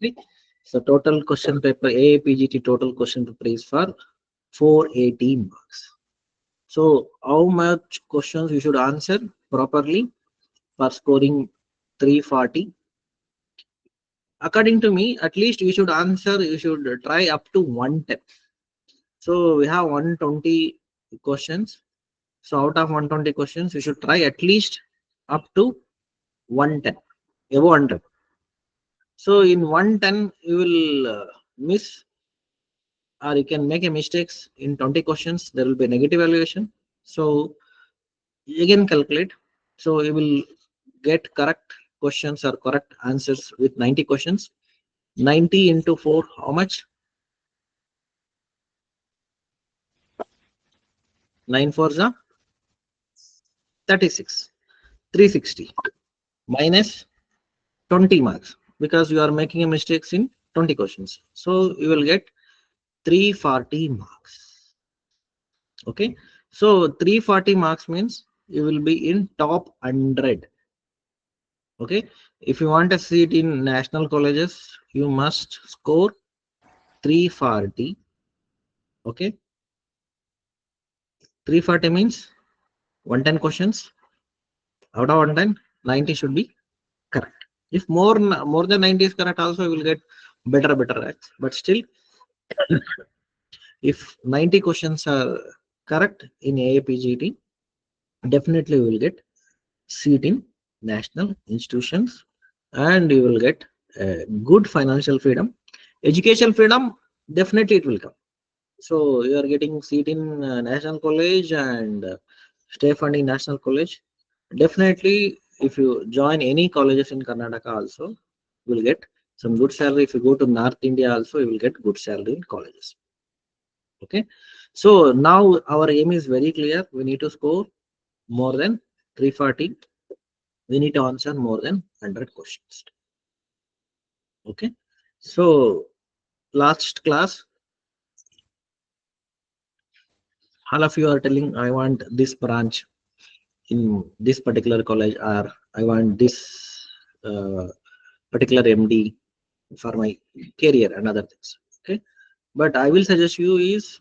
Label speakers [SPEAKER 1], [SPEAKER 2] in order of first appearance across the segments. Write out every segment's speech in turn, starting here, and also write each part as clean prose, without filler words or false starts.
[SPEAKER 1] Okay. So total question paper, AAPGT total question paper is for 480 marks. So how much questions you should answer properly for scoring 340? According to me, at least you should answer, you should try up to 110. So we have 120 questions. So out of 120 questions, you should try at least up to 110, above 100. So in 110, you will miss or you can make a mistakes in 20 questions. There will be negative evaluation. So again calculate. So you will get correct questions or correct answers with 90 questions. 90 into 4, how much? 9 4s are 36. 360 minus 20 marks because you are making a mistakes in 20 questions. So you will get 340 marks. Okay. So 340 marks means you will be in top 100. Okay. If you want a seat in national colleges, you must score 340. Okay. 340 means 110 questions. Out of 110, 90 should be correct. If more than 90 is correct, also you will get better ranks. But still, if 90 questions are correct in AAPGT, definitely you will get seat in national institutions and you will get good financial freedom. Education freedom, definitely it will come. So you are getting seat in national college and stay funding national college. Definitely, if you join any colleges in Karnataka also, you will get some good salary. If you go to North India also, you will get good salary in colleges. Okay. So now our aim is very clear. We need to score more than 340. We need to answer more than 100 questions. Okay. So last class, all of you are telling, I want this branch in this particular college, or I want this uh, particular MD for my career and other things. Okay. But I will suggest you is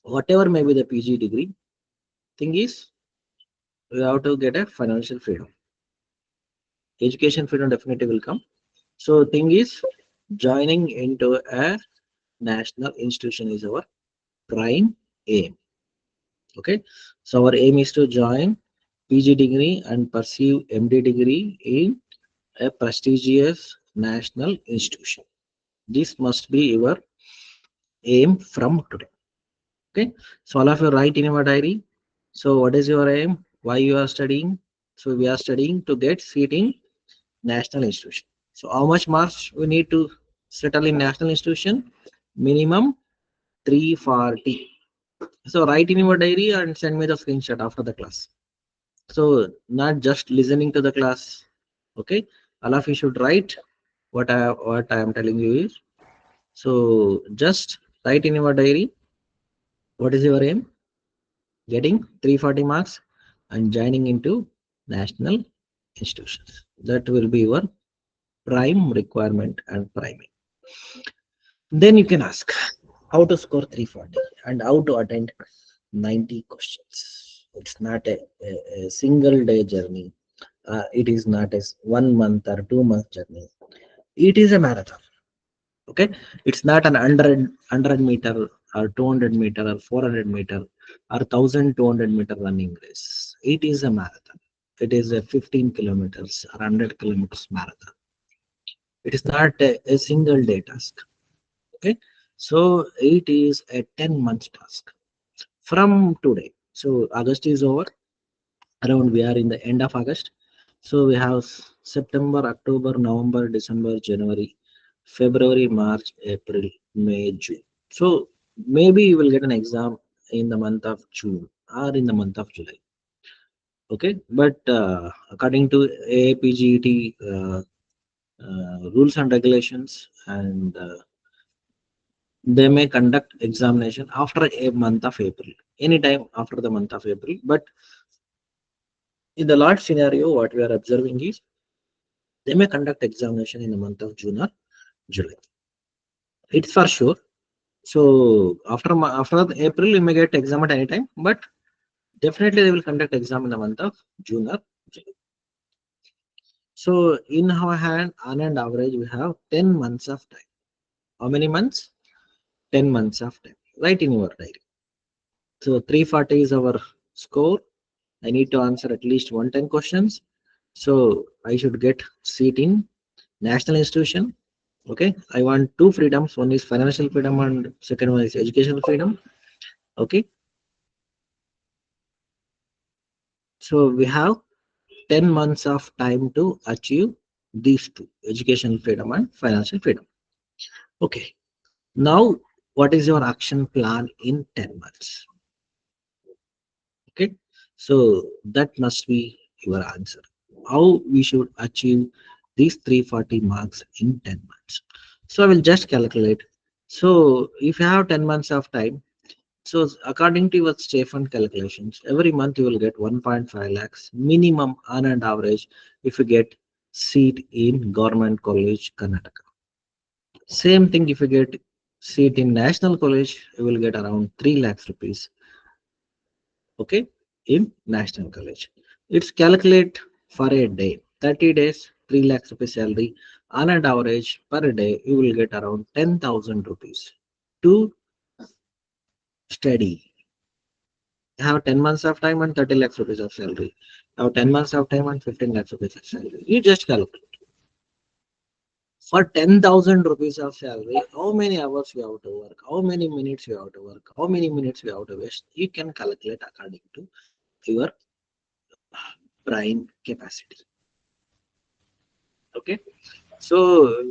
[SPEAKER 1] whatever may be the PG degree, thing is you have to get a financial freedom. Education freedom definitely will come. So thing is joining into a national institution is our prime aim. Okay. So our aim is to join PG degree and pursue MD degree in a prestigious national institution. This must be your aim from today. Okay. So all of you write in your diary. So what is your aim? Why you are studying? So we are studying to get seat in national institution. So how much marks we need to settle in national institution? Minimum 340. So write in your diary and send me the screenshot after the class. So not just listening to the class. Okay. All of you should write what I am telling you is. So just write in your diary. What is your aim? Getting 340 marks and joining into national institutions. That will be your prime requirement and priming. Then you can ask how to score 340 and how to attend 90 questions. It's not a single day journey. It is not a 1 month or 2 month journey. It is a marathon. Okay, it's not an 100 meter or 200 meter or 400 meter or 1200 meter running race. It is a marathon. It is a 15 kilometers or 100 kilometers marathon. It is not a single day task. Okay, so it is a 10 month task from today. So August is over. Around we are in the end of August. So we have September, October, November, December, January, February, March, April, May, June. So maybe you will get an exam in the month of June or in the month of July. Okay, but according to AAPGET rules and regulations, and they may conduct examination after a month of April, anytime after the month of April. But in the large scenario, what we are observing is they may conduct examination in the month of June or July. It's for sure. So after April, you may get exam at any time, but definitely they will conduct exam in the month of June or July. So in our hand, on an average, we have 10 months of time. How many months? 10 months of time. Write in your diary. So 340 is our score. I need to answer at least 110 questions. So I should get seat in national institution. Okay. I want two freedoms. One is financial freedom and second one is educational freedom. Okay. So we have 10 months of time to achieve these two, educational freedom and financial freedom. Okay. Now, what is your action plan in 10 months? Okay. So that must be your answer. How we should achieve these 340 marks in 10 months. So I will just calculate. So if you have 10 months of time, so according to your Stefan calculations, every month you will get 1.5 lakhs minimum on an average if you get seat in government college Karnataka. Same thing if you get seat in national college, you will get around 3 lakhs rupees. Okay, in national college. It's calculate for a day. 30 days, 3 lakhs rupees salary. On an average per day, you will get around 10,000 rupees to study. Have 10 months of time and 30 lakhs rupees of salary. Have 10 months of time and 15 lakhs rupees of salary. You just calculate. For 10,000 rupees of salary, how many hours you have to work, how many minutes you have to work, how many minutes you have to waste, you can calculate according to your brain capacity. Okay. So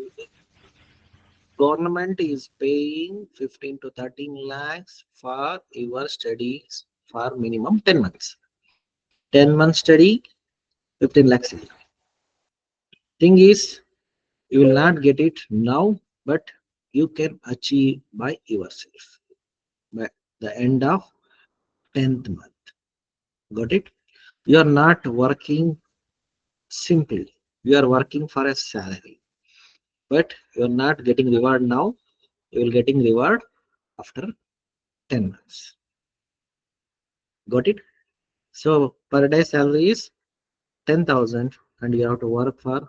[SPEAKER 1] government is paying 15 to 13 lakhs for your studies for minimum 10 months. 10 months study, 15 lakhs a year. Thing is, you will not get it now, but you can achieve by yourself by the end of 10th month. Got it? You are not working simply. You are working for a salary, but you are not getting reward now. You will getting reward after 10 months. Got it? So per day salary is 10,000 and you have to work for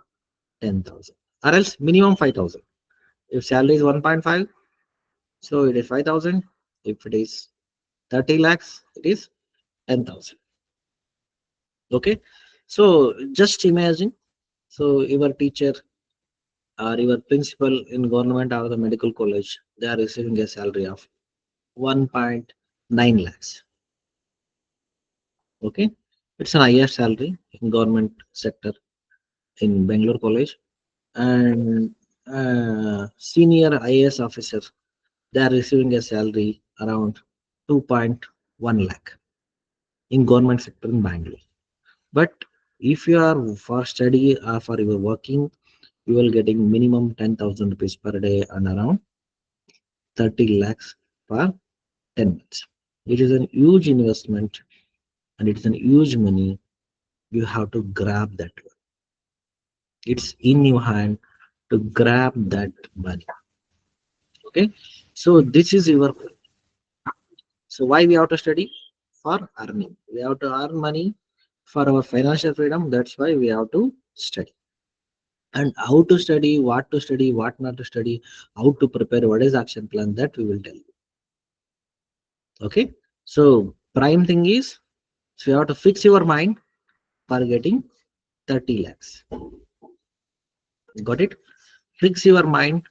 [SPEAKER 1] 10,000 or else minimum 5,000. If salary is 1.5, so it is 5,000. If it is 30 lakhs, it is 10,000. Okay. So just imagine. So your teacher or your principal in government or the medical college, they are receiving a salary of 1.9 lakhs. Okay. It's an higher salary in government sector in Bangalore College. And senior IAS officer, they are receiving a salary around 2.1 lakh in government sector in Bangalore. But if you are for study or for your working, you will getting minimum 10,000 rupees per day and around 30 lakhs per 10 months. It is a huge investment and it's a huge money. You have to grab that one. It's in your hand to grab that money. Okay. So this is your. So why we have to study? For earning. We have to earn money for our financial freedom. That's why we have to study. And how to study, what not to study, how to prepare, what is action plan, that we will tell you. Okay. So prime thing is, so you have to fix your mind for getting 30 lakhs. Got it? Fix your mind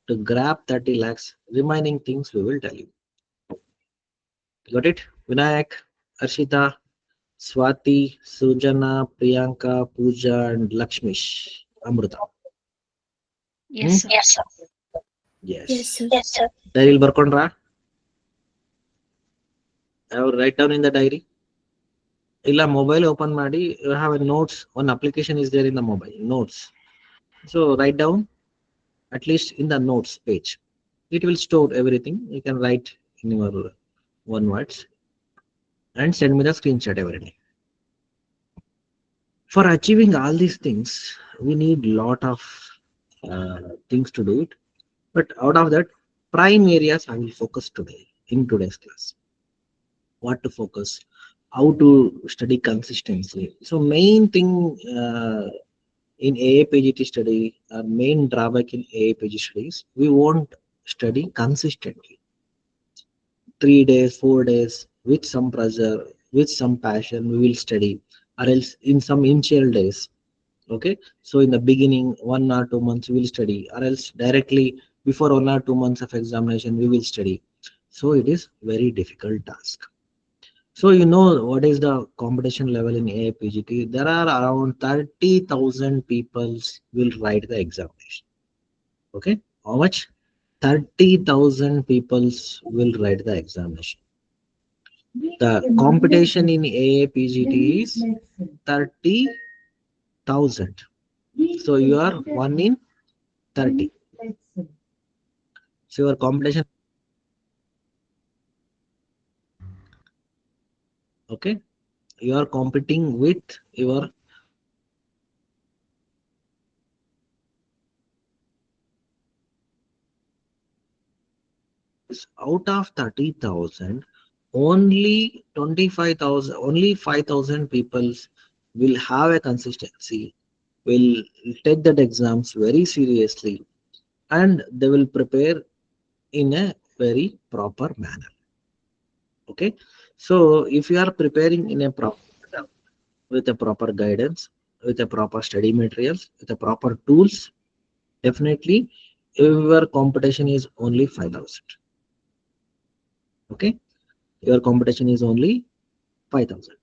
[SPEAKER 1] to grab 30 lakhs. Remaining things we will tell you. Got it? Vinayak, Arshita, Swati, Sujana, Priyanka, Pooja, and Lakshmish. Amruta.
[SPEAKER 2] Yes,
[SPEAKER 1] Hmm?
[SPEAKER 2] sir.
[SPEAKER 3] Yes,
[SPEAKER 1] Yes.
[SPEAKER 3] sir.
[SPEAKER 1] Diary ಬರ್ಕೊಂಡ್ರಾ? Have write down in the diary. ಇಲ್ಲ mobile open ಮಾಡಿ you have a notes. One application is there in the mobile notes. So write down at least in the notes page. It will store everything. You can write in your one words and send me the screenshot every day. For achieving all these things, we need lot of things to do it. But out of that, prime areas I will focus today in today's class. What to focus, how to study consistently. So main thing in AAPGT study, our main drawback in AAPG studies, we won't study consistently. 3 days, 4 days, with some pressure, with some passion, we will study, or else in some initial days. Okay, so in the beginning, 1 or 2 months we will study, or else directly before 1 or 2 months of examination we will study. So it is very difficult task. So you know what is the competition level in AAPGT? There are around 30,000 people will write the examination. Okay, how much? 30,000 people will write the examination. The competition in AAPGT is 30,000. So you are 1 in 30. So your competition, okay, you are competing with your, out of 30,000, only 25,000, only 5,000 people will have a consistency, will take that exams very seriously, and they will prepare in a very proper manner. Okay, so if you are preparing in a proper, with a proper guidance, with a proper study materials, with a proper tools, definitely your competition is only 5,000. Okay, your competition is only 5,000.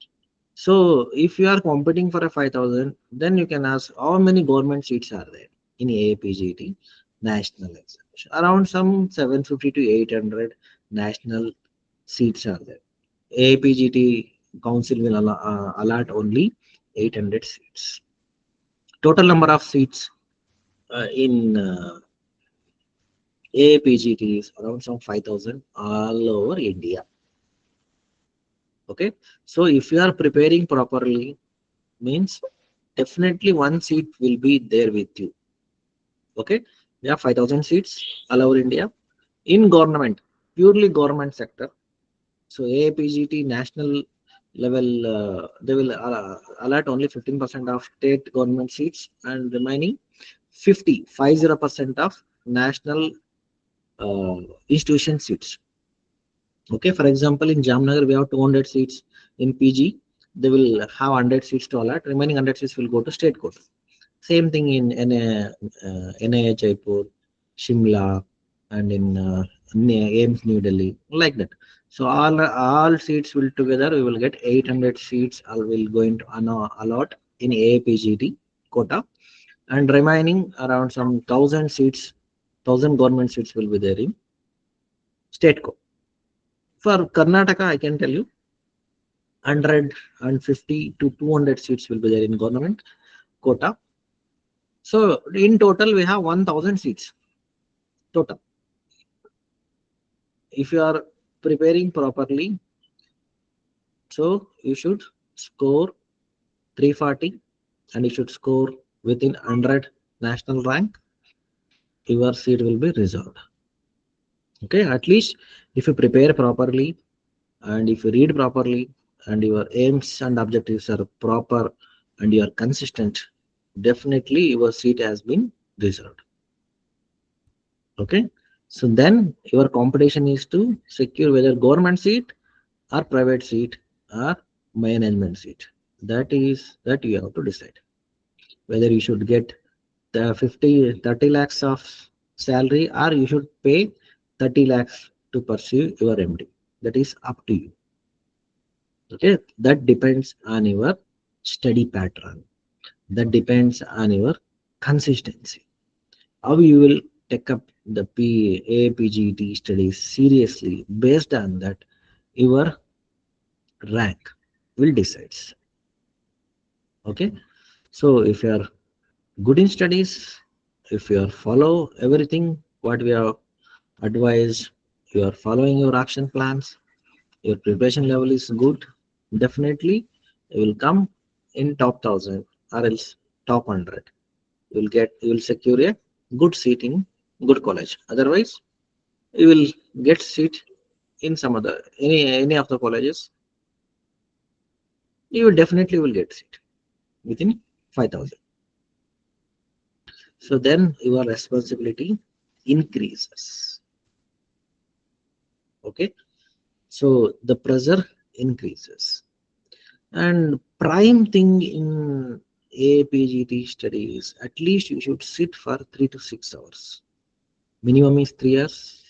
[SPEAKER 1] So if you are competing for a 5,000, then you can ask how many government seats are there in AAPGT national examination. Around some 750 to 800 national seats are there. AAPGT council will allot only 800 seats. Total number of seats in AAPGT is around some 5,000 all over India. Okay, so if you are preparing properly, means definitely one seat will be there with you. Okay, we have 5,000 seats all over India in government, purely government sector. So AAPGT national level, they will allot only 15% of state government seats and remaining 50% of national uh, institution seats. Okay, for example, in Jamnagar we have 200 seats in PG. They will have 100 seats to allot. Remaining 100 seats will go to state court. Same thing in NIH Jaipur, Shimla, and in AIMS New Delhi, like that. So all seats will together we will get 800 seats. I will going to allot in AAPGT quota, and remaining around some 1,000 seats, 1,000 government seats will be there in state court. For Karnataka, I can tell you 150 to 200 seats will be there in government quota. So in total, we have 1,000 seats total. If you are preparing properly, so you should score 340 and you should score within 100 national rank. Your seat will be reserved. Okay, at least if you prepare properly and if you read properly and your aims and objectives are proper and you are consistent, definitely your seat has been reserved. Okay, so then your competition is to secure whether government seat or private seat or management seat. That is that you have to decide whether you should get the 30 lakhs of salary or you should pay 30 lakhs to pursue your MD. That is up to you. Okay, that depends on your study pattern. That depends on your consistency. How you will take up the APGT studies seriously, based on that your rank will decides. Okay, so if you are good in studies, if you are follow everything what we have advised, you are following your action plans, your preparation level is good, definitely you will come in top 1,000 or else top 100. You will secure a good seat in good college. Otherwise, you will get seat in some other any of the colleges. You will definitely will get seat within 5,000. So then your responsibility increases. Okay. So the pressure increases. And prime thing in APGT studies, at least you should sit for 3 to 6 hours. Minimum is 3 hours.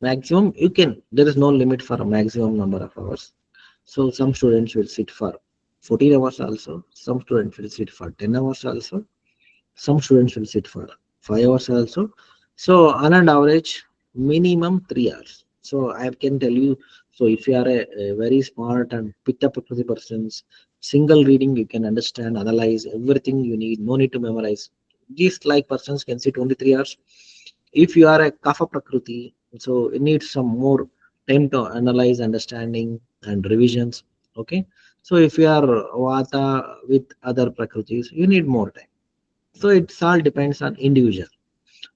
[SPEAKER 1] Maximum you can. There is no limit for a maximum number of hours. So some students will sit for 14 hours also. Some students will sit for 10 hours also. Some students will sit for 5 hours also. So on an average, minimum 3 hours. So I can tell you. So if you are a very smart and picked up persons, single reading you can understand, analyze everything you need. No need to memorize. These like persons can sit only 3 hours. If you are a kapha prakriti, so it needs some more time to analyze, understanding, and revisions. Okay. So if you are vata with other prakritis, you need more time. So it's all depends on individual.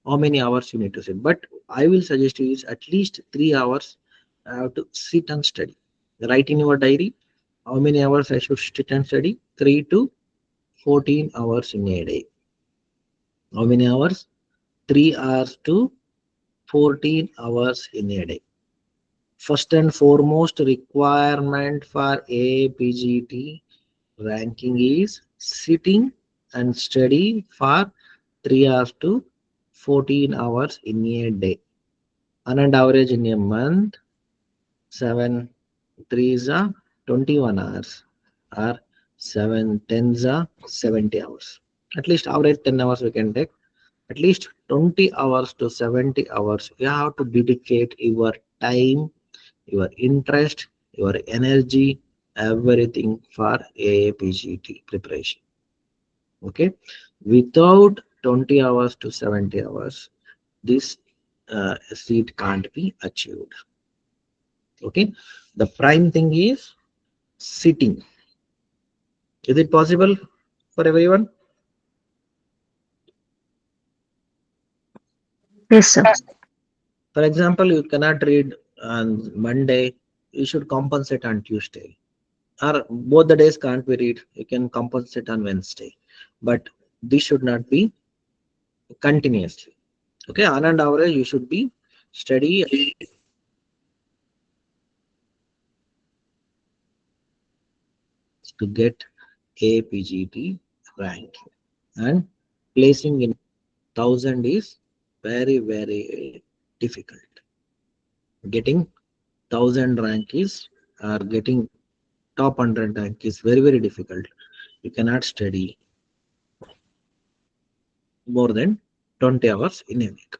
[SPEAKER 1] How many hours you need to sit. But I will suggest you is at least 3 hours to sit and study. Write in your diary how many hours I should sit and study. 3 to 14 hours in a day. How many hours? 3 hours to 14 hours in a day. First and foremost requirement for APGT ranking is sitting and study for 3 hours to 14 hours in a day. On an average in a month, 7 threes are 21 hours or 7 tens are 70 hours. At least average 10 hours we can take. At least 20 hours to 70 hours. You have to dedicate your time, your interest, your energy, everything for AAPGT preparation. Okay. Without 20 hours to 70 hours, this seat can't be achieved. Okay. The prime thing is sitting. Is it possible for everyone?
[SPEAKER 2] Yes, sir.
[SPEAKER 1] For example, you cannot read on Monday, you should compensate on Tuesday. Or both the days can't be read, you can compensate on Wednesday. But this should not be continuously. Okay, on and average, you should be steady to get APGT rank. And placing in 1,000 is very, very difficult. Getting 1,000 rank is or getting top 100 rank is very, very difficult. You cannot study more than 20 hours in a week.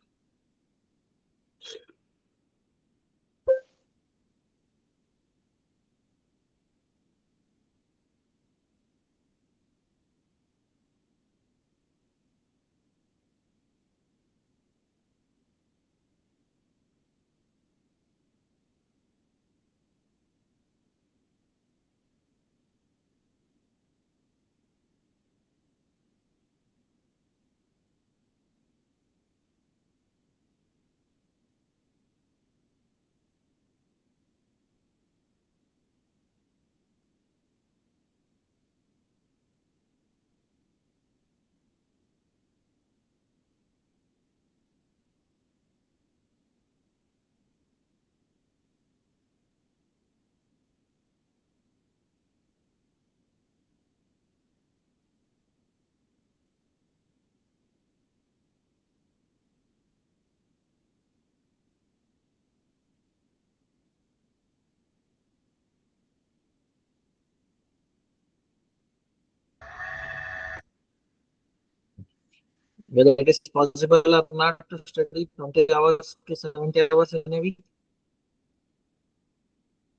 [SPEAKER 1] Whether it is possible or not to study 20 hours to 70 hours in a week,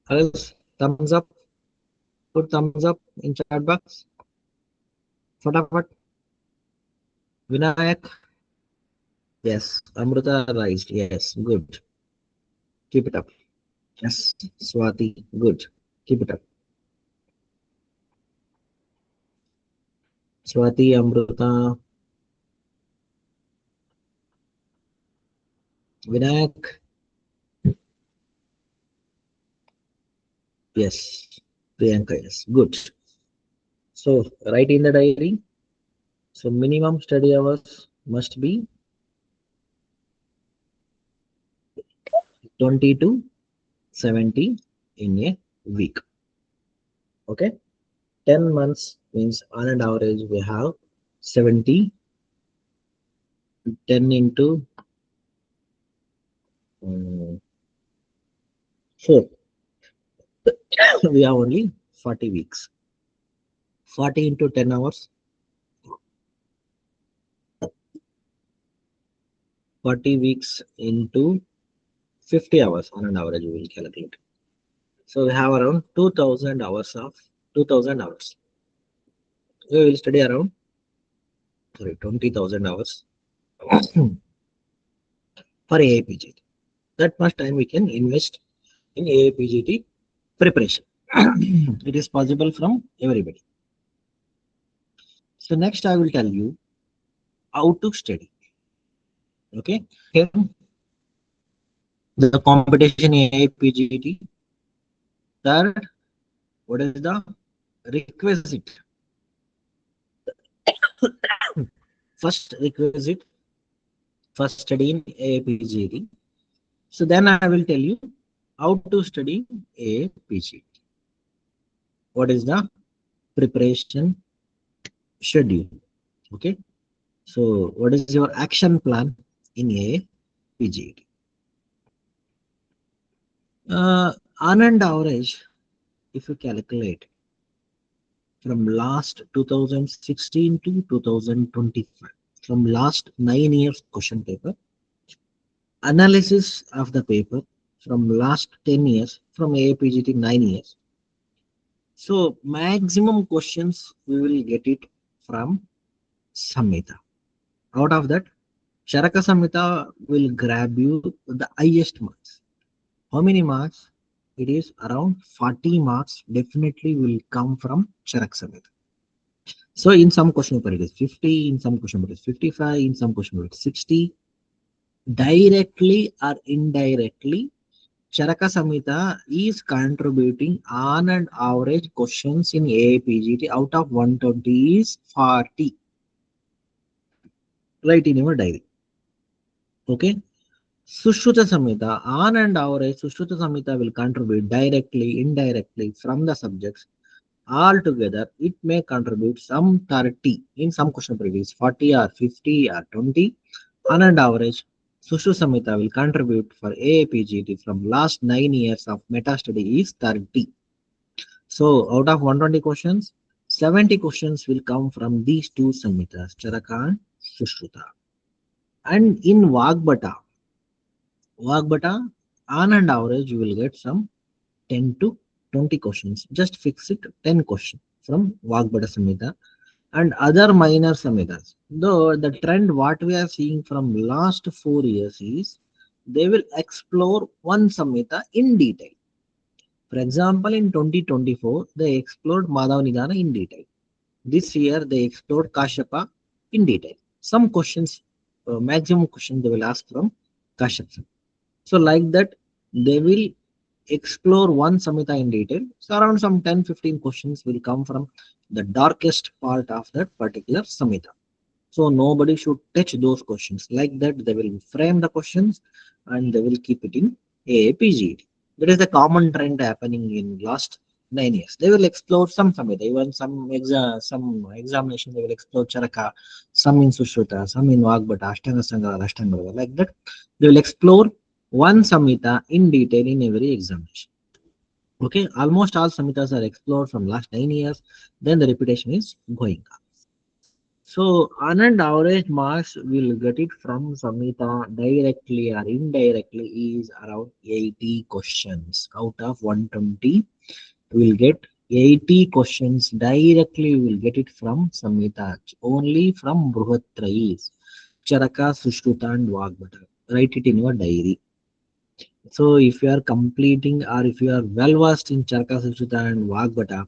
[SPEAKER 1] or else thumbs up, put thumbs up in chat box. Fatafat, Vinayak, yes, Amrita raised, yes, good. Keep it up. Yes, Swati, good. Keep it up. Swati, Amrita, Vinayak, yes. Priyanka, yes. Good. So write in the diary. So minimum study hours must be 20 to 70 in a week. Okay. 10 months means on an average we have 70. 10 into 4. We have only 40 weeks. 40 into 10 hours. 40 weeks into 50 hours on an average we will calculate. So we have around 2000 hours of 2000 hours. We will study around 20,000 hours for AIPGT. That much time we can invest in AIPGT preparation. It is possible from everybody. So next I will tell you how to study. Okay. The competition in AIPGT. Third, what is the requisite? First requisite for studying AIPGT. So then I will tell you how to study AIPGT. What is the preparation schedule? Okay. So what is your action plan in AIPGT? On an average, if you calculate from last 2016 to 2025, from last 9 years question paper, analysis of the paper from last 10 years, from AIPGT 9 years. So maximum questions we will get it from Samhita. Out of that, Charaka Samhita will grab you the highest marks. How many marks? It is around 40 marks definitely will come from Charaka Samhita. So in some question paper it is 50, in some question paper it is 55, in some question paper it is 60. Directly or indirectly, Charaka Samhita is contributing on an average questions in AIPGT out of 120 is 40. Write in your diary. Okay. Sushruta Samhita, on and average, Sushruta Samhita will contribute directly, indirectly from the subjects. Altogether, it may contribute some 30. In some question previous 40 or 50 or 20. On an average, Sushruta Samhita will contribute for AAPGT from last 9 years of meta study is 30. So out of 120 questions, 70 questions will come from these two Samhitas, Charaka and Sushruta. And in Vagbata, on and average, you will get some 10 to 20 questions. Just fix it 10 questions from Vagbata Samhita and other minor Samhitas. Though the trend what we are seeing from last 4 years is they will explore one Samhita in detail. For example, in 2024, they explored Madhav Nidana in detail. This year, they explored Kashyapa in detail. Some questions, maximum questions they will ask from Kashyap. So like that, they will explore one Samhita in detail. So around some 10-15 questions will come from the darkest part of that particular Samhita. So nobody should touch those questions. Like that, they will frame the questions and they will keep it in AAPGT. That is the common trend happening in last 9 years. They will explore some Samhita, even some examination they will explore Charaka, some in Sushruta, some in Vagbata, Ashtanga Sangha, Ashtanga, like that. They will explore one Samhita in detail in every examination. Okay, almost all Samhitas are explored from last 9 years. Then the repetition is going on. So on an average marks will get it from Samhita directly or indirectly is around 80 questions. Out of 120, we'll get 80 questions directly. We'll get it from Samhita. Only from Bruhatrayis, Charaka, Sushruta and Vagbata. Write it in your diary. So if you are completing or if you are well versed in Charaka, Sushruta and Vagbata,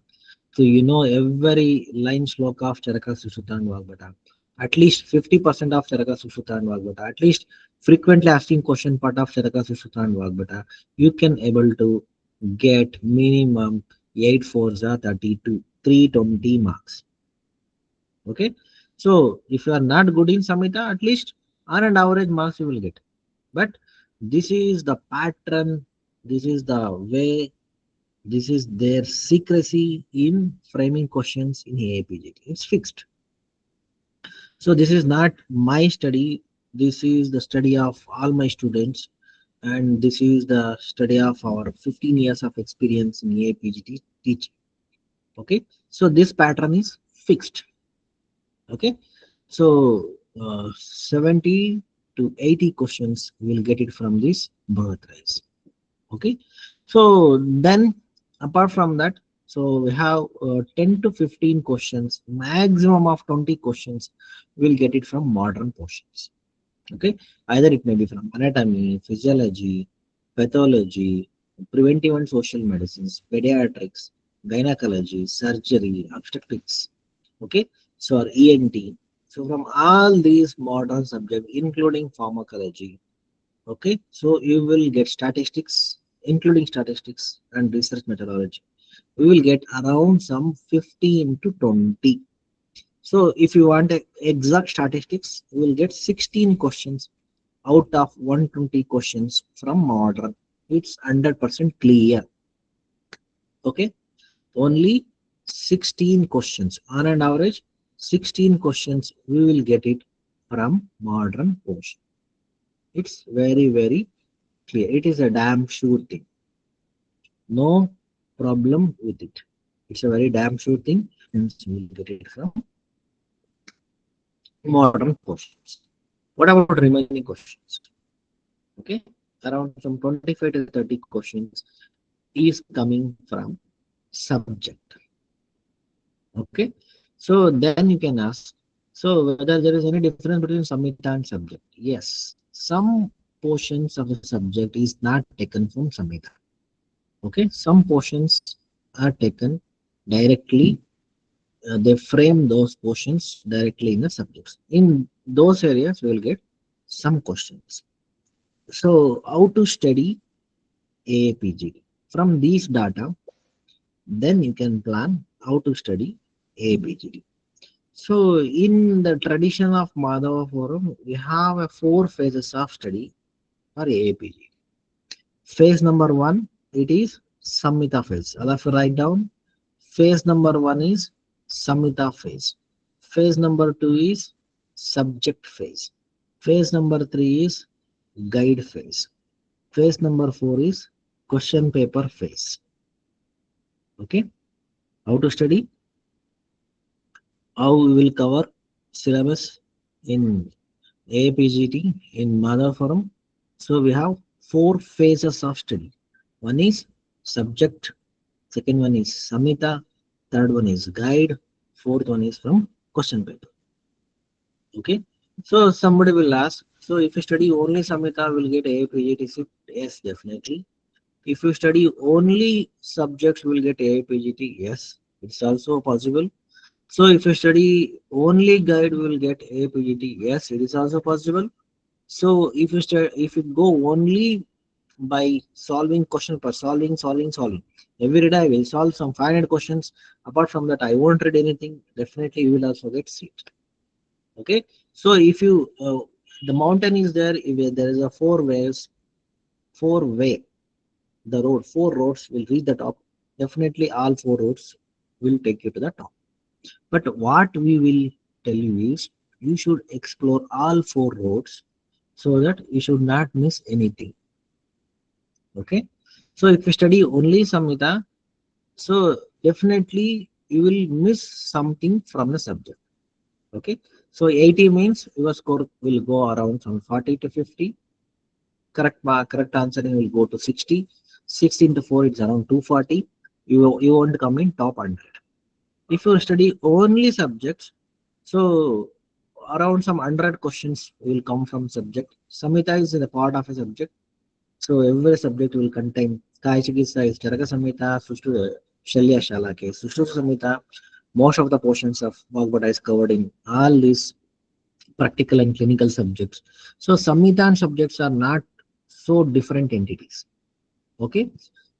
[SPEAKER 1] so you know every line sloka of Charaka, Sushruta and Vagbata. At least 50% of Charaka Sushruta and Vagbata, at least frequently asking question part of Charaka Sushruta and Vagbata, you can able to get minimum 8 4s are 32, 320 marks. Okay. So if you are not good in Samhita, at least on an average marks you will get. But this is the pattern, this is the way, this is their secrecy in framing questions in AAPGT. It's fixed. So this is not my study. This is the study of all my students, and this is the study of our 15 years of experience in AAPGT teaching. Okay, so this pattern is fixed. Okay, so 70 to 80 questions we'll get it from this birth rates. Okay, so then apart from that, so we have 10 to 15 questions, maximum of 20 questions we'll get it from modern portions. Okay, either it may be from anatomy, physiology, pathology, preventive and social medicines, pediatrics, gynecology, surgery, obstetrics. Okay, so our ENT. So from all these modern subjects including pharmacology. Okay, so you will get statistics, including statistics and research methodology. We will get around some 15 to 20. So if you want exact statistics, you will get 16 questions out of 120 questions from modern. It's 100% clear. Okay, only 16 questions on an average. 16 questions we will get it from modern portion. It's very clear. It is a damn sure thing. No problem with it. It's a very damn sure thing. Hence, we'll get it from modern questions. What about remaining questions? Okay, around some 25 to 30 questions is coming from subject. Okay, so then you can ask, so whether there is any difference between Samhita and subject? Yes, some portions of the subject is not taken from Samhita. Okay, some portions are taken directly, they frame those portions directly in the subjects. In those areas, we will get some questions. So, how to study AAPGD? From these data, then you can plan how to study AAPGD. So, in the tradition of Madhava Forum, we have a 4 phases of study for AAPGD. Phase number one, it is Samhita phase. I'll have to write down. Phase number one is Samhita phase. Phase number two is subject phase. Phase number three is guide phase. Phase number four is question paper phase. Okay. How to study? How we will cover syllabus in APGT in Mother Forum. So we have 4 phases of study. One is subject, second one is Samhita, third one is guide, fourth one is from question paper. Okay. So somebody will ask, so if you study only Samhita, will get APGT seat? Yes, definitely. If you study only subjects, will get APGT? Yes, it's also possible. So if you study only guide, will get APGT? Yes, it is also possible. So if you go only by solving question per solving, every day I will solve some 500 questions. Apart from that, I won't read anything. Definitely, you will also get seat. Okay. So if you the mountain is there, if there is a 4 ways, 4 way, the road, 4 roads will reach the top. Definitely, all 4 roads will take you to the top. But what we will tell you is you should explore all 4 roads so that you should not miss anything. Okay. So if you study only Samhita, so definitely you will miss something from the subject. Okay. So 80 means your score will go around from 40 to 50. Correct answering will go to 60. 6 into 4 it's around 240. You won't come in top 100. If you study only subjects, so around some 100 questions will come from subject. Samhita is a part of a subject. So every subject will contain Kaya Chikitsa is Charaka Samhita, Shalya Shalake, Sushruta Samhita. Most of the portions of Bhagavata is covered in all these practical and clinical subjects. So Samhita and subjects are not so different entities. Okay.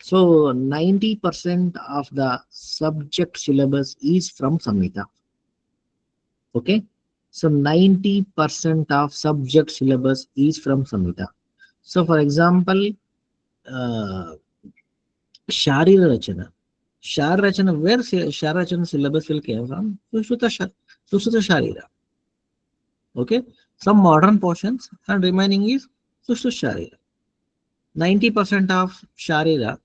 [SPEAKER 1] So 90% of the subject syllabus is from Samhita. Okay. So 90% of subject syllabus is from Samhita. So for example, uh, Sharira Rachana. Shar Rachana, where Shar Rachana syllabus will came from? Sushruta Sharira. Okay. Some modern portions and remaining is Sushruta Sharira. 90% of Sharira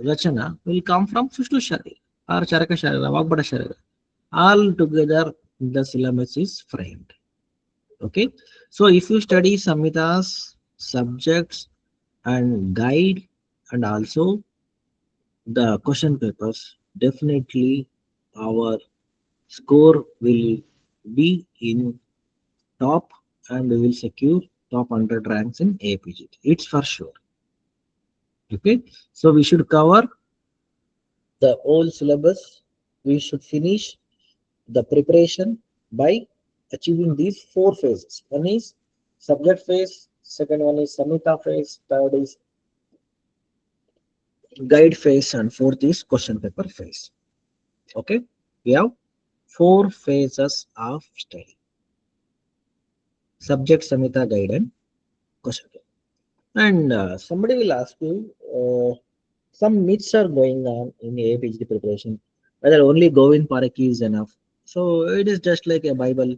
[SPEAKER 1] Rachana will come from Sushruta Sharira or Charaka Sharira, Vagbada Sharira. All together the syllabus is framed. Okay. So if you study Samhita's subjects and guide and also the question papers, definitely our score will be in top and we will secure top 100 ranks in APG. It's for sure. Okay. So we should cover the whole syllabus. We should finish the preparation by achieving these four phases. One is subject phase, second one is Samhita phase, third is guide phase, and fourth is question paper phase. Okay, we have four phases of study: subject, Samhita, guide, and question paper. And somebody will ask you, some myths are going on in APHD preparation, whether only Govind Parakh is enough. So it is just like a Bible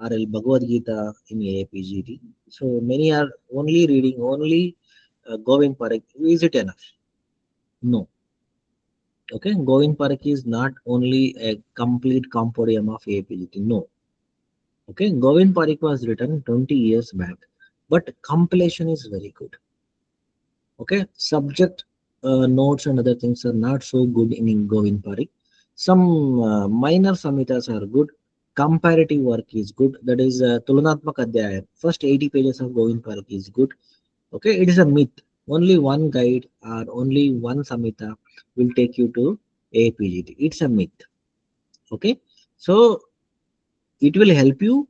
[SPEAKER 1] or a Bhagavad Gita in APGT. So many are only reading only Govind Parakh. Is it enough? No. Okay, Govind Parakh is not only a complete compendium of APGT. No. Okay, Govind Parakh was written 20 years back, but compilation is very good. Okay, subject notes and other things are not so good in Govind Parik. Some minor samhitas are good. Comparative work is good. That is Tulanatmak Adhyaya. First 80 pages of Govind Parik is good. Okay, it is a myth. Only one guide or only one samhita will take you to APGT. It's a myth. Okay, so it will help you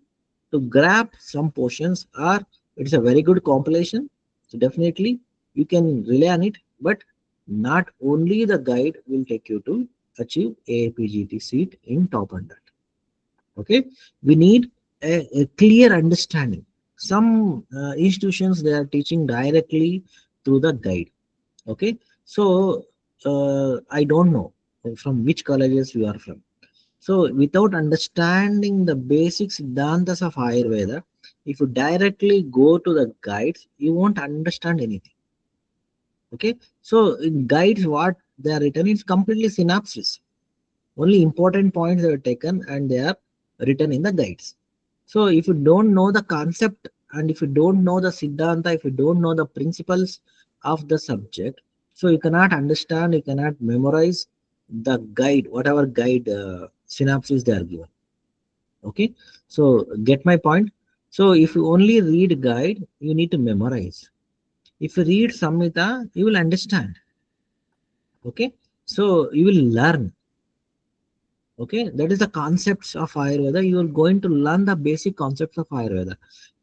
[SPEAKER 1] to grab some portions, or it's a very good compilation. So definitely you can rely on it, but not only the guide will take you to achieve APGT seat in top 100. Okay, we need a clear understanding. Some institutions, they are teaching directly through the guide. Okay, so I don't know from which colleges you are from. So without understanding the basic Siddhantas of Ayurveda, if you directly go to the guides, you won't understand anything. Okay. So in guides, what they are written is completely synopsis. Only important points they are taken and they are written in the guides. So if you don't know the concept and if you don't know the Siddhanta, if you don't know the principles of the subject, so you cannot understand, you cannot memorize the guide, whatever guide synopsis they are given. Okay, so get my point. So if you only read guide, you need to memorize. If you read Samhita, you will understand. Okay, so you will learn. Okay, that is the concepts of Ayurveda. You are going to learn the basic concepts of Ayurveda.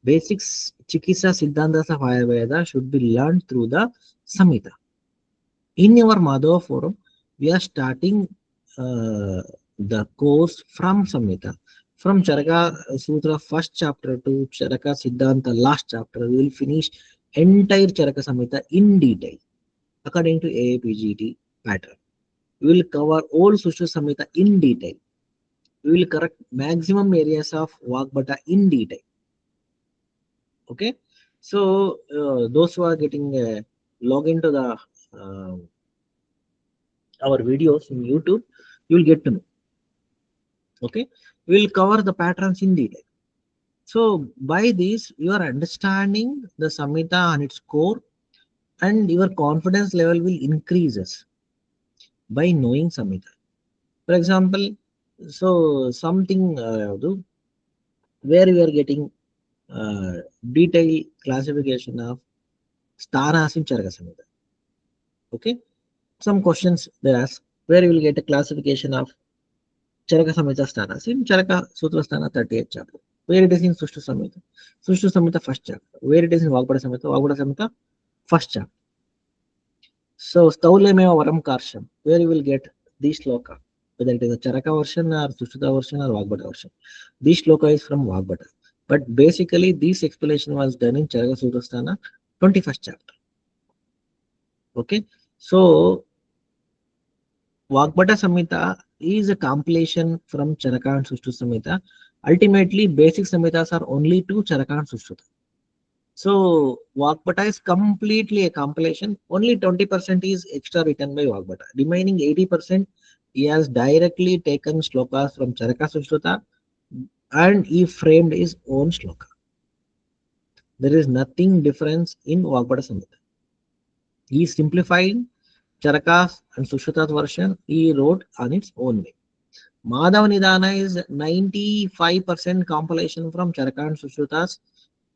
[SPEAKER 1] Basics Chikitsa Siddhantas of Ayurveda should be learned through the Samhita. In our Madhava forum, we are starting the course from Samhita. From Charaka Sutra first chapter to Charaka Siddhanta last chapter, we will finish entire Charaka Samhita in detail according to AAPGT pattern. We will cover all Sushruta Samhita in detail. We will correct maximum areas of Vagbata in detail. Okay, so those who are getting log into the our videos in YouTube, you will get to know. Okay, we will cover the patterns in detail. So by this, you are understanding the Samhita and its core, and your confidence level will increases by knowing Samhita. For example, so something where we are getting uh, detailed classification of sthanas in Charaka Samhita. Okay, some questions they ask where you will get a classification of Charaka Samhita sthanas in Charaka Sutra Sthana 38th chapter. where it is in Sushtu Samhita. Sushtu Samhita first chapter. Where it is in Vagbada Samhita. Vagbada Samhita first chapter. So Staulemeva Varam Karsham, where you will get this shloka, whether it is a Charaka version or Sushruta version or Vagbata version. This shloka is from Vagbata. But basically, this explanation was done in Charaka Sutrasthana, 21st chapter. Okay. So Vagbata Samhita is a compilation from Charaka and Sushruta Samhita. Ultimately, basic Samhitas are only two, Charaka and Sushruta. So Vagbata is completely a compilation. Only 20% is extra written by Vagbata. Remaining 80%, he has directly taken shlokas from Charaka Sushruta and he framed his own shloka. There is nothing difference in Vagbata Samhita. He is simplifying Charaka's and Sushruta's version. He wrote on its own way. Madhava Nidana is 95% compilation from Charaka and Sushruta's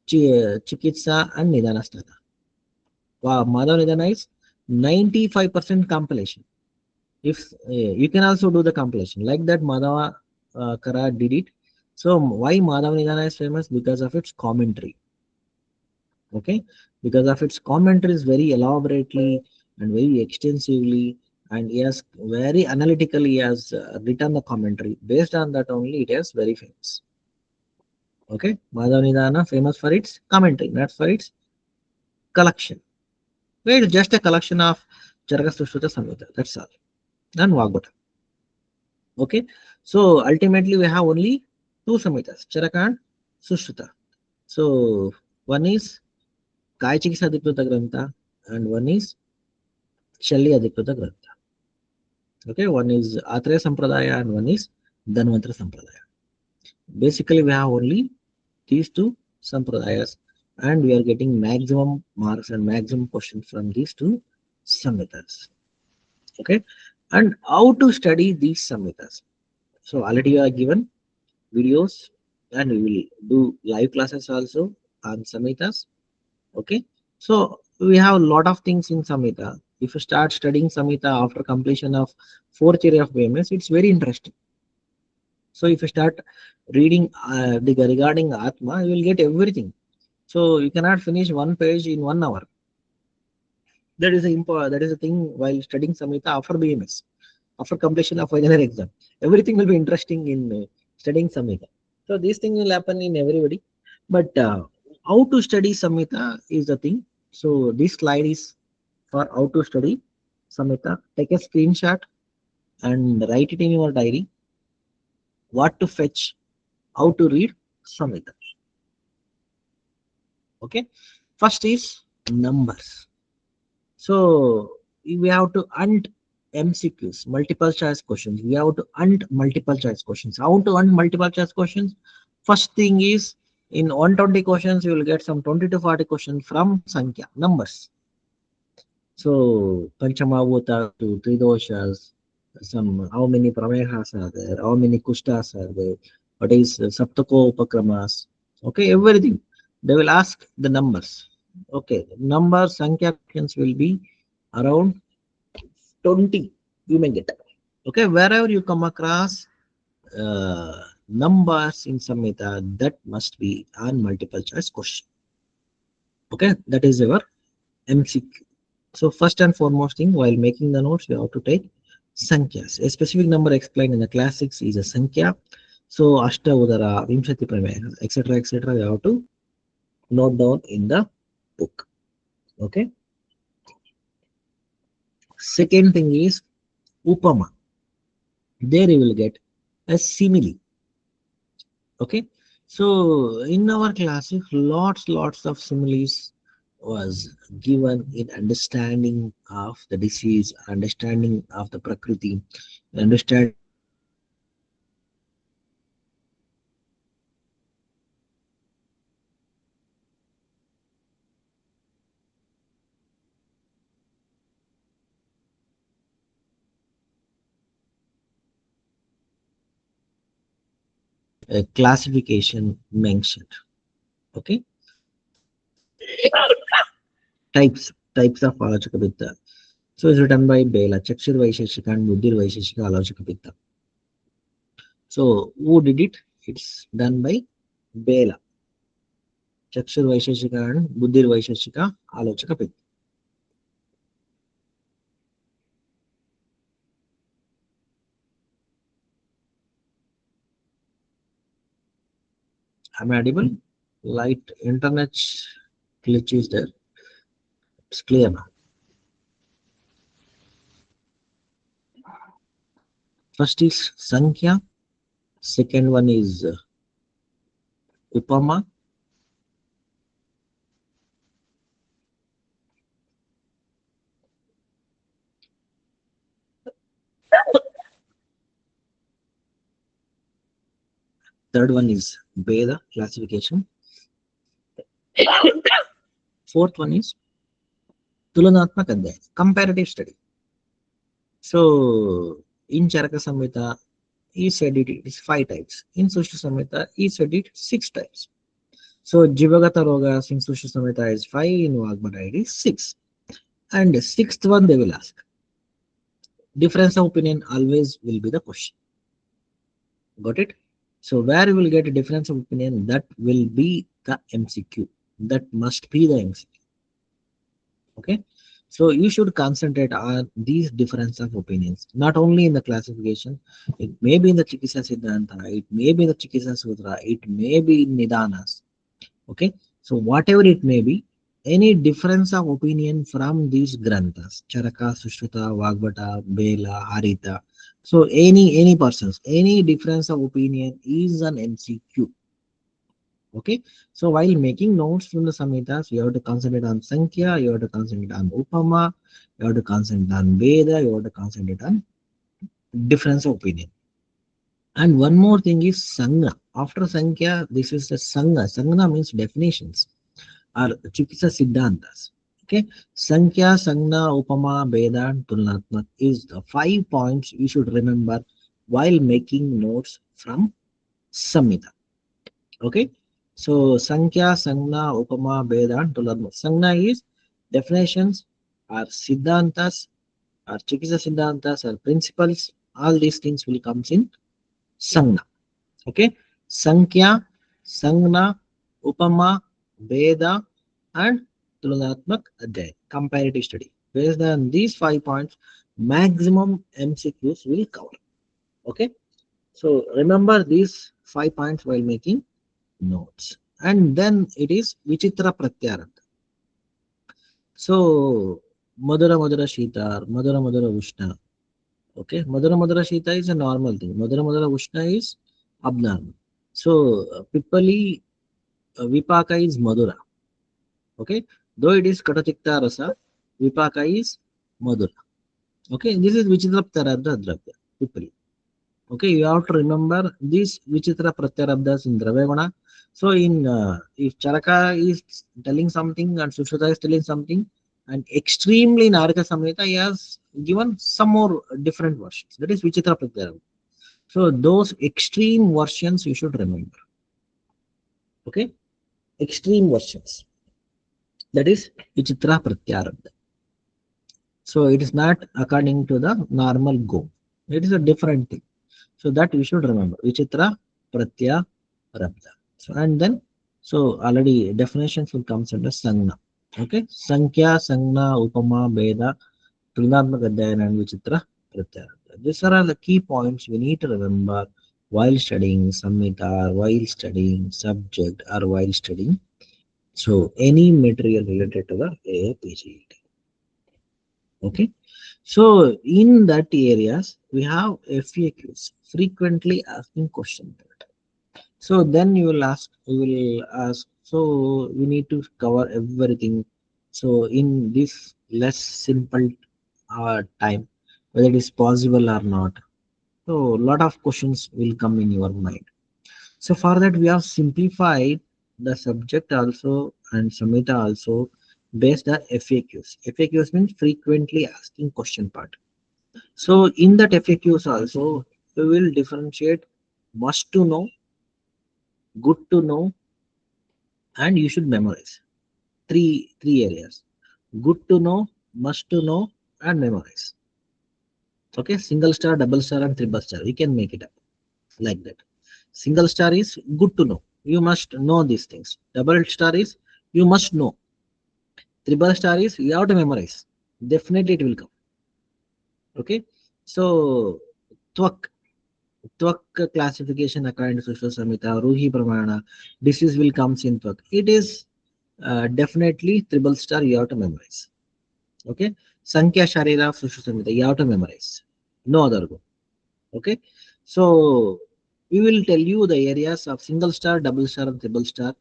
[SPEAKER 1] Chikitsa and Nidana Sthana. Wow, Madhav Nidana is 95% compilation. If you can also do the compilation like that, Madhava Kara did it. So why Madhav Nidana is famous? Because of its commentary. Okay, because of its commentary is very elaborately and very extensively, and he has very analytically he has written the commentary. Based on that only, it is very famous. Okay, Madhav Nidana famous for its commentary, not for its collection. Well, it's just a collection of Charaka Sushruta Samhita. That's all. And Vagbata. Okay. So ultimately we have only two Samhitas, Charaka and Sushruta. So one is Kaichikisa Adhikrita Grantha and one is Shalli Adhikrita Grantha. Okay. One is Atreya Sampradaya and one is Dhanvantara Sampradaya. Basically we have only these two Sampradayas and we are getting maximum marks and maximum questions from these two Samhitas. Okay. And how to study these Samhitas? So already you are given videos and we will do live classes also on Samhitas. Okay. So we have a lot of things in Samhita. If you start studying Samhita after completion of fourth year of BMS, it's very interesting. So if you start reading regarding Atma, you will get everything. So you cannot finish one page in 1 hour. That is a thing while studying Samhita after BMS, after completion of final exam. Everything will be interesting in studying Samhita. So these things will happen in everybody. But how to study Samhita is the thing. So this slide is for how to study Samhita. Take a screenshot and write it in your diary. What to fetch, how to read Samhita. Okay. First is numbers. So we have to hunt MCQs, multiple choice questions. We have to hunt multiple choice questions. How to hunt multiple choice questions? First thing is in 120 questions, you will get some 20 to 40 questions from Sankhya, numbers. So Panchamabhuta to Tridoshas, some how many Pramehas are there, how many Kushtas are there, what is Saptako Upakramas, okay, everything. They will ask the numbers. Okay, number Sankhya questions will be around 20 you may get. Okay, wherever you come across numbers in Samhita, that must be on multiple choice question. Okay, that is our MCQ. So first and foremost thing, while making the notes, we have to take Sankhya's. A specific number explained in the classics is a Sankhya. So Ashta Udara, Vimshati Prameya, etc. etc. We have to note down in the book. Okay. Second thing is Upama. There you will get a simile. Okay. So in our classes, lots of similes was given in understanding of the disease, understanding of the Prakriti, understand classification mentioned. Okay, types of Alachaka Pitta. So it's written by Bela, Chakshir Vaisheshika and Buddhir Vaisheshika Alachaka Pitta. So who did it? It's done by ಬೇಲ ಚಕ್ಷುರ್ವೈಶೇಷಿಕ and ಬುದ್ಧಿರ್ವೈಶೇಷಿಕ ಆಲೋಚಕ ಪಿತ್ತ. Am I audible? Light internet glitch is there. It's clear now. First is Sankhya. Second one is Upama. Third one is Veda classification. Fourth one is Tulanatmak Adhyay, comparative study. So in Charaka Samhita, he said it is 5 types. In Sushru Samhita, he said it 6 types. So Jivagata Rogas in Sushru Samhita is 5, in Vagbhata it is 6. And sixth one they will ask. Difference of opinion always will be the question. Got it? So where you will get a difference of opinion, that will be the MCQ. That must be the MCQ. Okay? So you should concentrate on these difference of opinions, not only in the classification, it may be in the Chikisa Siddhanta, it may be in the Chikisa Sutra, it may be in Nidanas. Okay? So whatever it may be, any difference of opinion from these granthas, Charaka, Sushruta, Vagbhata, Bela, Harita, so any persons, any difference of opinion is an MCQ. Okay, so while making notes from the Samhitas, you have to concentrate on Sankhya, you have to concentrate on Upama, you have to concentrate on Veda, you have to concentrate on difference of opinion. And one more thing is Sangha. After Sankhya, this is the Sangha. Sangha means definitions or Chikisa Siddhantas. Okay, Sankhya, Sangha, Upama, Veda, and Tulnatmak is the 5 points you should remember while making notes from Samhita. Okay, so Sankhya, Sangha, Upama, Veda, and Tulanatmak. Sangha is definitions or Siddhantas or Chikisa Siddhantas or principles. All these things will come in Sangha. Okay, Sankhya, Sangha, Upama, Veda, and Tulanatmak Adhyay, comparative study. Based on these 5 points, maximum MCQs will cover. Okay, so remember these 5 points while making notes. And then it is Vichitra Pratyarabdha. So Madhura Madhura Shita, Madhura Madhura Ushna. Okay, Madhura Madhura Shita is a normal thing. Madhura Madhura Ushna is abnormal. So Pippali Vipaka is Madhura. Okay, though it is Katatikta Rasa, Vipaka is Madhura. Okay, this is Vichitra Pratyarabdha Dravya, Pippali. Okay, you have to remember these Vichitra Pratyarabdhas in Dravaguna. So in if Charaka is telling something and Sushruta is telling something, and extremely in Arika Samhita he has given some more different versions. That is Vichitra Pratyarabdha. So those extreme versions you should remember. Okay, extreme versions. That is Vichitra Pratyarabdha. So it is not according to the normal go. It is a different thing. So that you should remember. Vichitra Pratyarabdha. So and then so already definitions will come under Sangha. Okay. Sankhya, Sangha, Upama, Veda, Trinatmaka Adhyayana and Vichitra Pratyarabdha. These are all the key points we need to remember while studying Samhita, while studying subject or while studying. So any material related to the AAPG. Okay. So in that areas we have FAQs, frequently asking question. So then you will ask. So we need to cover everything. So in this less simple time, whether it is possible or not. So a lot of questions will come in your mind. So for that we have simplified the subject also and Samhita also based on FAQs. FAQs means frequently asking question part. So in that FAQs also we will differentiate must to know, good to know, and you should memorize. Three areas. Good to know, must to know, and memorize. Okay, single star, double star, and triple star. We can make it up like that. Single star is good to know. You must know these things. Double star is you must know. Triple star is you have to memorize. Definitely it will come. Okay. So Twak Twak classification according to Social Samhita, Ruhi Pramana, disease will comes in Twak. It is definitely triple star you have to memorize. Okay. Sankhya Sharira of Social Samhita, you have to memorize. No other go. Okay. So we will tell you the areas of single star, double star, and triple star.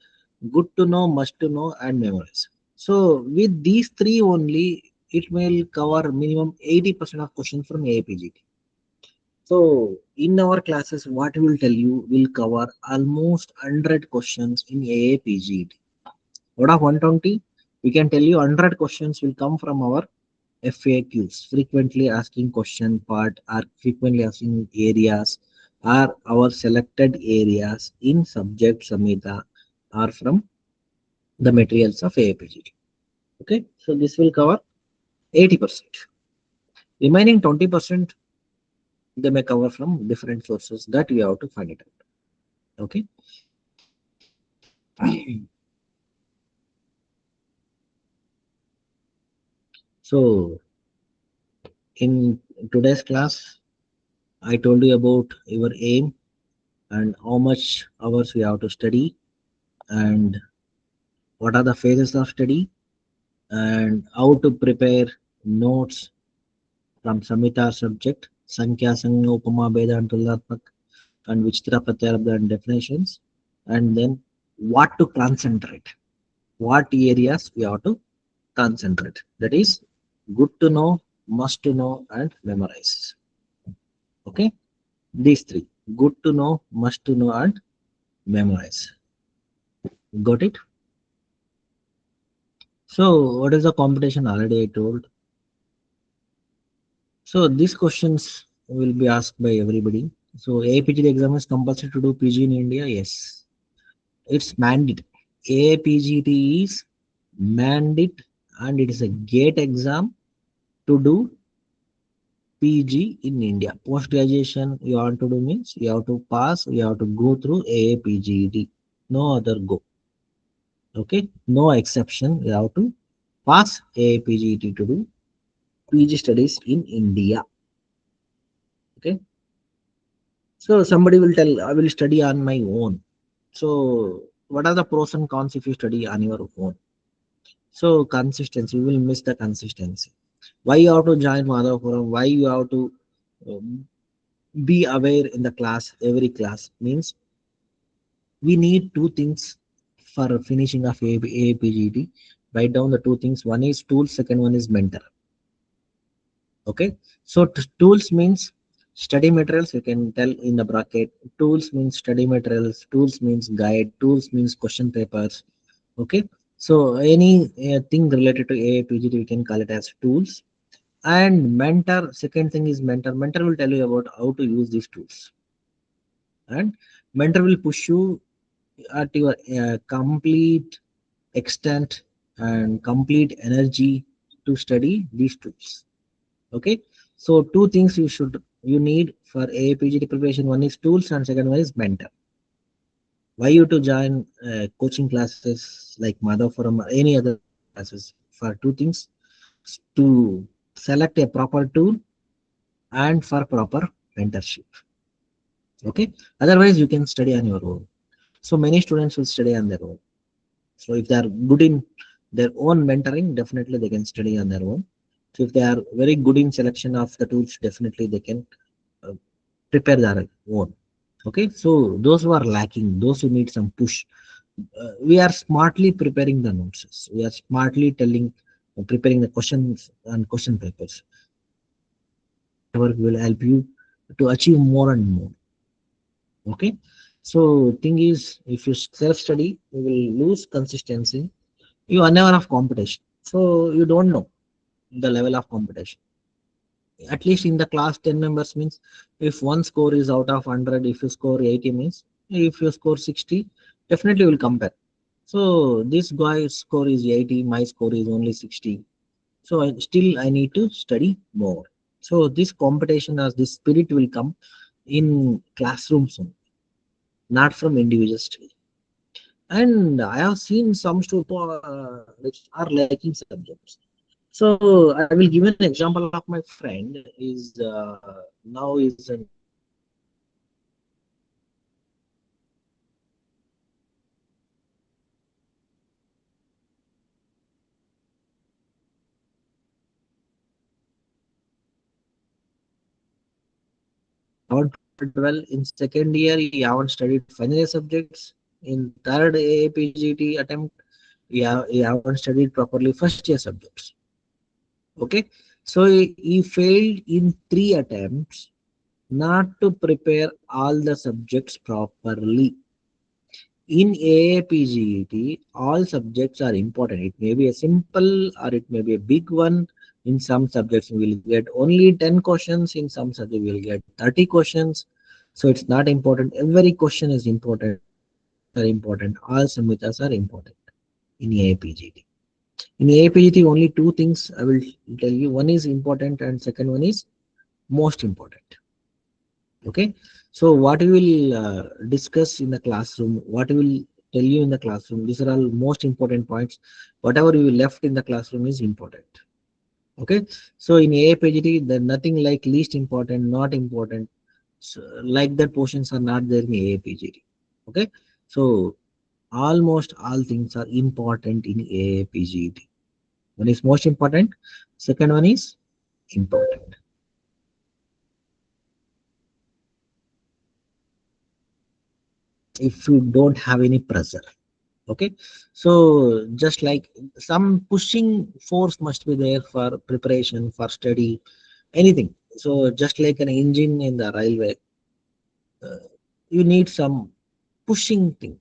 [SPEAKER 1] Good to know, must to know, and memorize. So with these three only, it will cover minimum 80% of questions from AAPGT. So in our classes, what we will tell you will cover almost 100 questions in AAPGT. Out of 120, we can tell you 100 questions will come from our FAQs, frequently asking question part, or frequently asking areas, are our selected areas in subject Samhita are from the materials of AAPGT. Okay, so this will cover 80%. Remaining 20%, they may cover from different sources that we have to find it out. Okay. So in today's class, I told you about your aim and how much hours we have to study and what are the phases of study and how to prepare notes from Samhita subject, Sankhya, Sangha, Upama, Veda, and Tulatmak, and Vichitra Pratyarabdha and definitions, and then what to concentrate, what areas we have to concentrate. That is good to know, must to know, and memorize. Okay, these three: good to know, must to know, and memorize. Got it? So, what is the competition? Already I told. So, these questions will be asked by everybody. So, APGD exam is compulsory to do PG in India? Yes, it's mandate. APGT is mandate and it is a gate exam to do PG in India. Post graduation you want to do means you have to pass, you have to go through AAPGD. No other go. Okay, no exception. You have to pass AAPGT to do PG studies in India. Okay, so somebody will tell I will study on my own. So what are the pros and cons if you study on your own? So consistency, you will miss the consistency. Why you have to join Madhavapuram? Why you have to um, be aware in the class? Every class means we need two things for finishing of AAPGT. Write down the two things. One is tool. Second one is mentor. Okay. So tools means study materials. You can tell in the bracket. Tools means study materials. Tools means guide. Tools means question papers. Okay. So any thing related to AAPGT, we can call it as tools. And mentor, second thing is mentor. Mentor will tell you about how to use these tools. And mentor will push you at your complete extent and complete energy to study these tools. Okay. So two things you need for AAPGT preparation. One is tools and second one is mentor. Why you to join coaching classes like Madhav or any other coaching classes for two things to select a proper tool and for proper mentorship. Okay. Otherwise, you can study on your own. So many students will study on their own. So if they are good in their own mentoring, definitely they can study on their own. So if they are very good in selection of the tools, definitely they can uh, prepare their own. Okay. So those who are lacking, those who need some push, we are smartly preparing the notes. We are smartly preparing the questions and question papers. Whatever will help you to achieve more and more. Okay. So thing is, if you self study, you will lose consistency. You are never of competition, so you don't know the level of competition. At least in the class, 10 members means if one score is out of 100, if you score 80 means if you score 60, definitely will compare. So this guy's score is 80, my score is only 60. So I need to study more. So this competition as this spirit will come in classrooms only, not from individual study. And I have seen some students which are liking subjects. So I will give an example of my friend is now is in haven't well in second year he haven't studied final year subjects. In third APGT attempt he haven't studied properly first year subjects. Okay, so he failed in three attempts not to prepare all the subjects properly. In AAPGET, all subjects are important. It may be a simple or it may be a big one. In some subjects, we will get only 10 questions. In some subjects, we will get 30 questions. So it's not important. Every question is important. Are important. All samhitas are important in AAPGT. In AAPGT, only two things I will tell you. One is important and second one is most important. Okay, so what we will discuss in the classroom, what we will tell you in the classroom, these are all most important points. Whatever you left in the classroom is important. Okay, so in AAPGT there's nothing like least important, not important. So, like that portions are not there in AAPGT. Okay, so almost all things are important in AAPGT. One is most important, second one is important. If you don't have any pressure. Okay, so just like some pushing force must be there for preparation for study, anything. So just like an engine in the railway, uh, you need some pushing thing.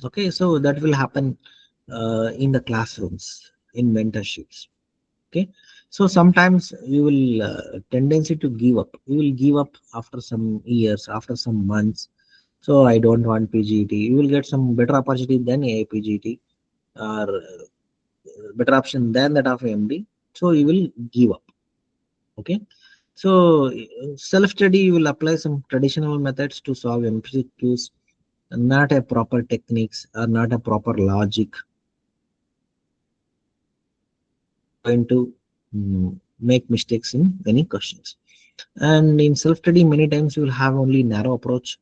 [SPEAKER 1] Okay, so that will happen in the classrooms in mentorships. Okay, so sometimes you will tendency to give up, you will give up after some years, after some months. So I don't want PGT, you will get some better opportunity than AIPGT or better option than that of MD. So you will give up. Okay. So self-study, you will apply some traditional methods to solve MCQs, not a proper techniques or not a proper logic. Going to make mistakes in many questions. And in self-study, many times you will have only narrow approach.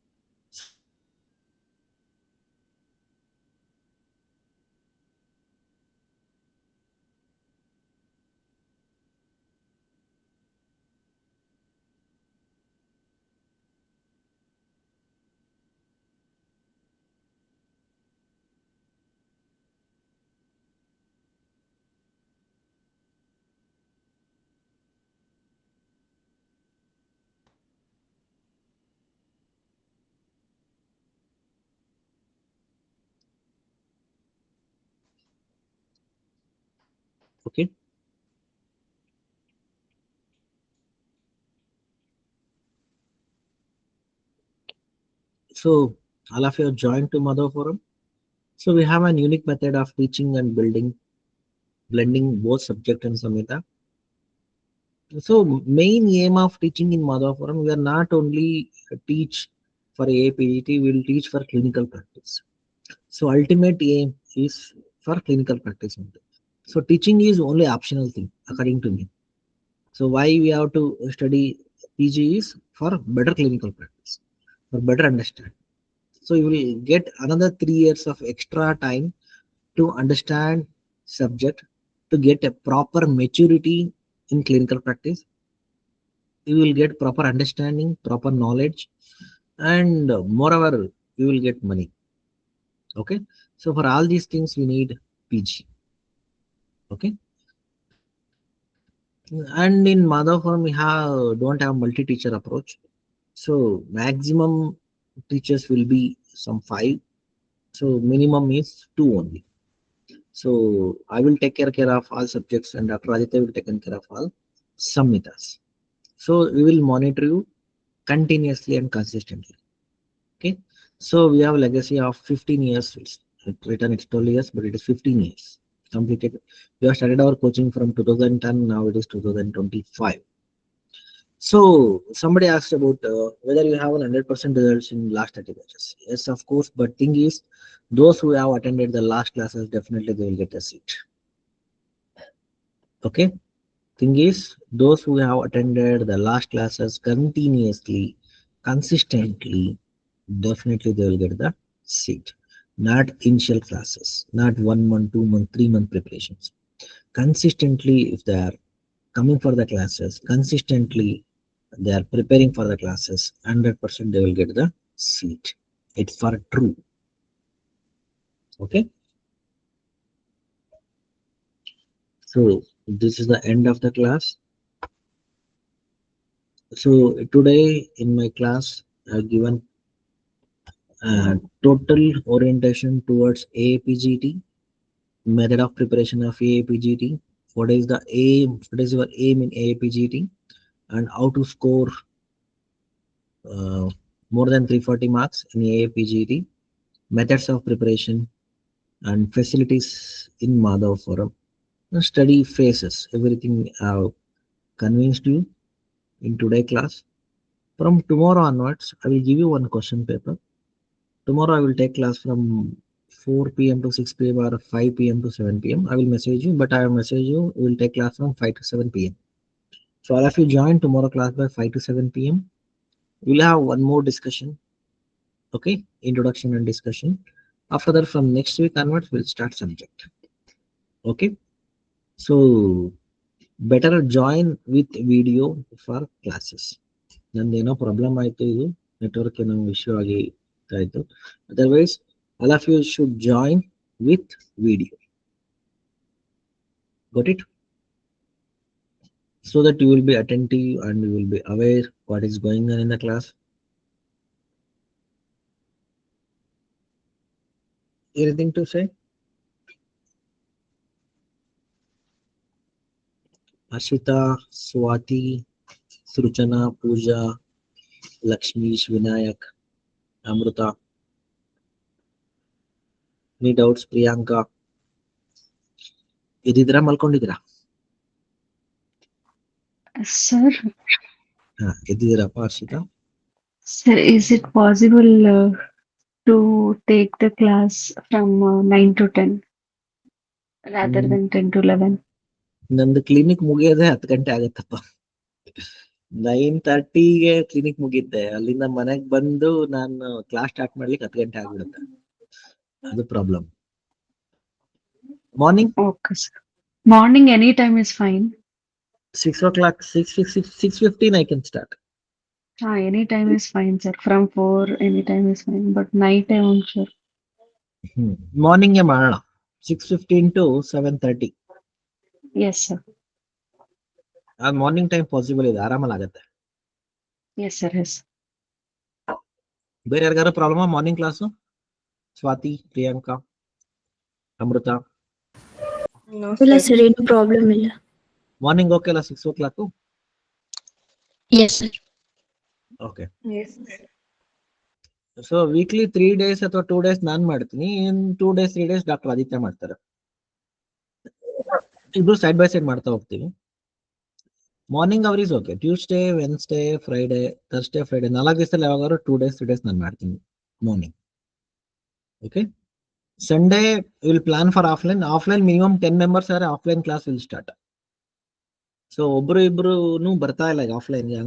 [SPEAKER 1] Okay. So all of you are joined to Mother Forum. So we have an unique method of teaching and building, blending both subject and samhita. So main aim of teaching in Madhapuram, we are not only teach for APGT, we will teach for clinical practice. So ultimate aim is for clinical practice only. So teaching is only optional thing according to me. So why we have to study PG is for better clinical practice, for better understand. So you will get another 3 years of extra time to understand subject, to get a proper maturity in clinical practice. You will get proper understanding, proper knowledge, and moreover, you will get money. Okay, so for all these things, we need PG. Okay, and in Madhav we have don't have multi-teacher approach. So maximum teachers will be some five. So minimum is two only. So I will take care of all subjects, and Dr. Aditya will take care of all samhitas. So we will monitor you continuously and consistently. Okay, so we have a legacy of 15 years. It's written it's 12 years, but it is 15 years completed. We have started our coaching from 2010. Now it is 2025. So somebody asked about whether you have 100% results in last 30 batches. Yes, of course. But thing is, those who have attended the last classes definitely they will get a seat. Okay. Thing is, those who have attended the last classes continuously, consistently, definitely they will get the seat. Not initial classes, not 1 month, 2 month, 3 month preparations. Consistently, if they are coming for the classes, consistently they are preparing for the classes, 100% they will get the seat. It's for true. Okay. So this is the end of the class. So today in my class, I've given total orientation towards AAPGT, method of preparation of AAPGT, what is the aim, what is your aim in AAPGT, and how to score uh, more than 340 marks in AAPGT, methods of preparation, and facilities in Madhav Forum. Study phases, everything I've convinced you in today's class. From tomorrow onwards, I will give you one question paper. Tomorrow I will take class from 4 p.m. to 6 p.m. or 5 p.m. to 7 p.m. I will message you, but I will message you. We will take class from 5 to 7 p.m. So all of you join tomorrow class by 5 to 7 p.m. We'll have one more discussion. Okay, introduction and discussion. After that, from next week onwards, we'll start subject. Okay, so better join with video for classes. ನಂದೇನೋ problem ಆಯ್ತು, ಇದು network ಏನೋ issue ಆಗಿ ಆಯ್ತು. Otherwise all of you should join with video. Got it? So that you will be attentive and you will be aware what is going on in the class. Anything to say? Ashita, Swati, Sruchana, Pooja, Lakshmi, Vinayak, Amruta. Any doubts? Priyanka. ಇದಿದ್ರಾ ಮಲ್ಕೊಂಡಿದ್ದೀರಾ?
[SPEAKER 2] Sir,
[SPEAKER 1] ಎದ್ದಿದ್ದೀರಪ್ಪ Harshita?
[SPEAKER 2] sir, is it possible to take the class from 9 to 10 rather than 10 to 11?
[SPEAKER 1] ನಂದು clinic ಮುಗಿಯೋದೇ 10 ಗಂಟೆ ಆಗತ್ತಪ್ಪ. 9:30ಗೆ clinic ಮುಗಿಯುತ್ತೆ. ಅಲ್ಲಿಂದ ಮನೆಗೆ ಬಂದು ನಾನು ಕ್ಲಾಸ್ ಸ್ಟಾರ್ಟ್ ಮಾಡ್ಲಿಕ್ಕೆ 10 ಗಂಟೆ ಆಗ್ಬಿಡುತ್ತೆ. ಅದು problem. Morning
[SPEAKER 2] Okay, sir. Morning anytime is fine.
[SPEAKER 1] 6 o'clock, 6:15 I can start.
[SPEAKER 2] Anytime is fine, sir. From 4, anytime is fine. But night I won't sure.
[SPEAKER 1] Morning ಮಾಡೋಣ, 6:15 to 7:30.
[SPEAKER 2] Yes, sir.
[SPEAKER 1] ಆ morning time possible ಇದೆ, ಆರಾಮಲ್ಲಿ ಆಗತ್ತೆ.
[SPEAKER 2] Yes, sir. Yes.
[SPEAKER 1] ಬೇರೆ ಯಾರಿಗಾರು problem morning class? Swati, Priyanka, Amruta?
[SPEAKER 3] ಇಲ್ಲ sir, ಏನು problem ಇಲ್ಲ.
[SPEAKER 1] ಮಾರ್ನಿಂಗ್ ಓಕೆ ಅಲ್ಲ 6 o'clock?
[SPEAKER 3] Yes sir.
[SPEAKER 1] Okay. So weekly 3 days ಅಥವಾ 2 days ನಾನು ಮಾಡ್ತೀನಿ, in 2 days 3 days doctor Aditya ಮಾಡ್ತಾರೆ. ಇಬ್ರು ಸೈಡ್ ಬೈ ಸೈಡ್ ಮಾಡ್ತಾ ಹೋಗ್ತೀವಿ. Morning hour is okay. Tuesday, Wednesday, Friday, Thursday, Friday 4 ದಿವಸದಲ್ಲಿ ಯಾವಾಗಾದ್ರು 2 days 3 days ನಾನು ಮಾಡ್ತೀನಿ morning. Okay. Sunday will plan for offline. Offline minimum 10 members offline class will start. So ಒಬ್ರು ಇಬ್ರು ಬರ್ತಾ ಇಲ್ಲ ಈಗ ಆಫ್ಲೈನ್ಗೆ.